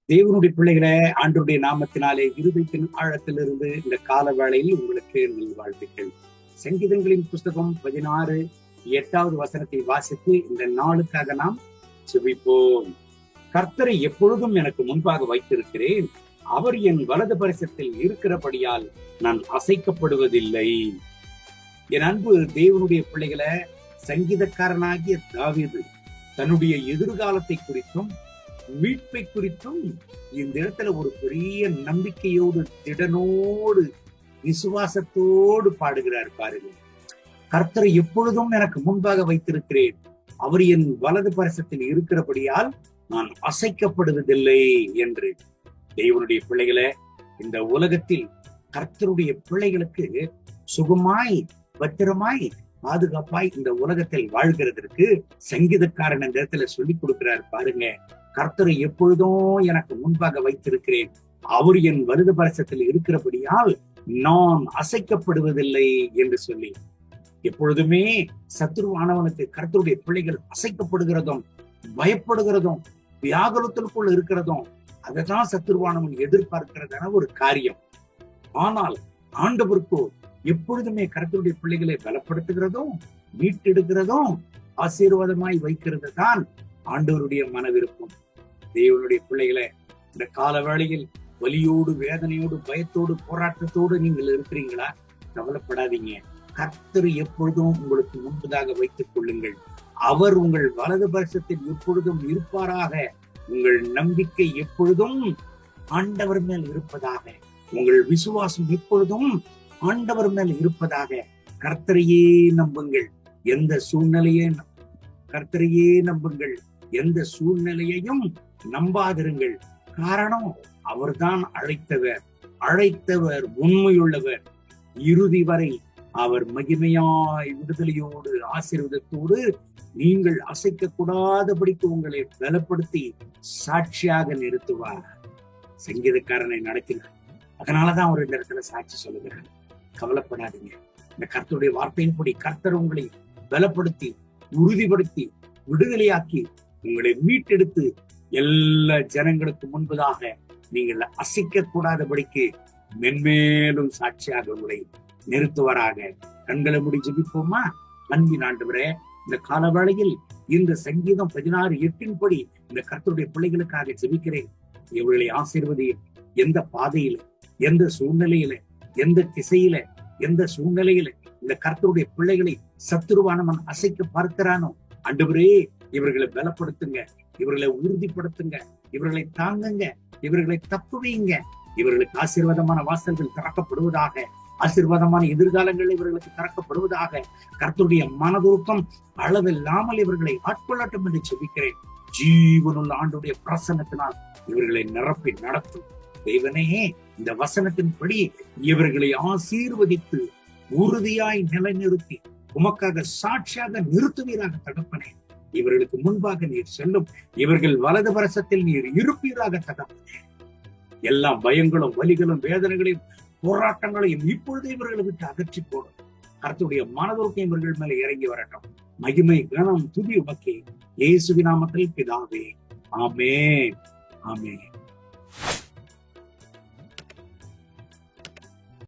தேவனுடைய பிள்ளைகளை ஆண்டவருடைய நாமத்தினாலே இருதயத்தின் ஆழத்திலிருந்து இந்த கால வேளையில் உங்களுக்கு வாழ்த்துக்கள். சங்கீதங்களின் புஸ்தகம் 16:8 வசனத்தை வாசித்து இந்த நாளுக்காக நாம் செபிப்போம். கர்த்தரை எப்பொழுதும் எனக்கு முன்பாக வைத்திருக்கிறேன், அவர் என் வலது பரிசத்தில் இருக்கிறபடியால் நான் அசைக்கப்படுவதில்லை. என் அன்பு தேவனுடைய பிள்ளைகளை, சங்கீதக்காரனாகிய தாவீது தன்னுடைய எதிர்காலத்தை குறித்தும் மீட்பை குறித்தும் இந்த இடத்துல ஒரு பெரிய நம்பிக்கையோடு, திடனோடு, விசுவாசத்தோடு பாடுகிறார். பாருங்க, கர்த்தரை எப்பொழுதும் எனக்கு முன்பாக வைத்திருக்கிறேன், அவர் என் வலது பரிசத்தில் இருக்கிறபடியால் நான் அசைக்கப்படுவதில்லை என்று. தேவனுடைய பிள்ளைகளை, இந்த உலகத்தில் கர்த்தருடைய பிள்ளைகளுக்கு சுகமாய், பத்திரமாய், பாதுகாப்பாய் இந்த உலகத்தில் வாழ்கிறதற்கு சங்கீதக்காரன் இந்த இடத்துல சொல்லி கொடுக்கிறார். பாருங்க, கர்த்தரை எப்பொழுதும் எனக்கு முன்பாக வைத்திருக்கிறேன், அவர் என் வலது பரிசத்தில் இருக்கிறபடியால் நான் அசைக்கப்படுவதில்லை என்று சொல்லி. எப்பொழுதுமே சத்துருவானவனுக்கு கர்த்தருடைய பிள்ளைகள் அசைக்கப்படுகிறதும், பயப்படுகிறதும், வியாகுலத்திற்குள் இருக்கிறதும், அதைதான் சத்துருவானவன் எதிர்பார்க்கிறதான ஒரு காரியம். ஆனால் ஆண்டவருக்கோ எப்பொழுதுமே கர்த்தருடைய பிள்ளைகளை பலப்படுத்துகிறதும், மீட்டெடுக்கிறதும், ஆசீர்வாதமாய் வைக்கிறது தான் ஆண்டவருடைய மன விருப்பம். தேவனுடைய பிள்ளைகளை, இந்த கால வேளையில் வலியோடு, வேதனையோடு, பயத்தோடு, போராட்டத்தோடு நீங்கள் இருக்கிறீங்களா? கவலைப்படாதீங்க. கர்த்தர் எப்பொழுதும் உங்களுக்கு முன்பதாக வைத்துக் கொள்ளுங்கள். அவர் உங்கள் வலது பரிசத்தில் எப்பொழுதும் இருப்பாராக. உங்கள் நம்பிக்கை எப்பொழுதும் ஆண்டவர் மேல் இருப்பதாக. உங்கள் விசுவாசம் எப்பொழுதும் ஆண்டவர் மேல் இருப்பதாக. கர்த்தரையே நம்புங்கள். எந்த சூழ்நிலையே கர்த்தரையே நம்புங்கள். எந்த சூழ்நிலையையும் நம்பாதிருங்கள். காரணம், அவர்தான் அழைத்தவர் உண்மையுள்ளவர். இறுதி வரை அவர் மகிமையாய் விடுதலையோடு, ஆசீர்வாதத்தோடு நீங்கள் அசைக்க கூடாதபடிக்கு உங்களை பலப்படுத்தி சாட்சியாக நிறுத்துவார். சங்கீதக்காரனை நடத்தினார். அதனாலதான் அவர் இந்த இடத்துல சாட்சி சொல்லுகிறார். கவலைப்படாதீங்க. இந்த கர்த்தருடைய வார்த்தையின்படி கர்த்தர் உங்களை பலப்படுத்தி, உறுதிப்படுத்தி, விடுதலையாக்கி, உங்களை மீட்டெடுத்து எல்லா ஜனங்களுக்கு முன்பதாக நீங்கள் அசைக்க கூடாதபடிக்கு மென்மேலும் சாட்சியாக உங்களை நிறுத்துவராக. கண்களை மூடி ஜெபிப்போமா? அன்பின் ஆண்டவரே, இந்த காலவேளையில் இந்த சங்கீதம் 16:8 இந்த கர்த்தருடைய பிள்ளைகளுக்காக ஜெபிக்கிறேன். இவர்களை ஆசீர்வதியும். எந்த பாதையில, எந்த சூழ்நிலையில, எந்த திசையில, எந்த சூழ்நிலையில இந்த கர்த்தருடைய பிள்ளைகளை சத்துருவானவன் அசைக்க பார்க்கிறானோ, ஆண்டவரே, இவர்களை பலப்படுத்துங்க, இவர்களை உறுதிப்படுத்துங்க, இவர்களை தாங்குங்க, இவர்களை தப்புவீங்க. இவர்களுக்கு ஆசீர்வாதமான வாசல்கள் திறக்கப்படுவதாக. ஆசீர்வாதமான எதிர்காலங்கள் இவர்களுக்கு திறக்கப்படுவதாக. கர்த்தருடைய மனதுருக்கம் அளவில்லாமல் இவர்களை ஆட்கொள்ளட்டும் என்று செபிக்கிறேன். ஜீவனுள்ள ஆண்டுடைய பிரசன்னத்தினால் இவர்களை நிரப்பி நடத்தும். தேவனே, இந்த வசனத்தின்படி இவர்களை ஆசீர்வதித்து உறுதியாய் நிலைநிறுத்தி உமக்காக சாட்சியாக நிறுத்துவீராக. தகப்பனே, இவர்களுக்கு முன்பாக நீர் செல்லும். இவர்கள் வலது பரிசத்தில் நீர் இருப்பீராக. தகப்பனே, எல்லா பயங்களும், வலிகளும், வேதனைகளையும், போராட்டங்களையும் இப்பொழுது இவர்களை விட்டு அகற்றி போடும். கர்த்தருடைய மனதுருக்கம் இவர்கள் மேல இறங்கி வரட்டும். மகிமை, கனம், துதி உமக்கே. இயேசுவின் நாமத்தில் பிதாவே, ஆமென், ஆமென்.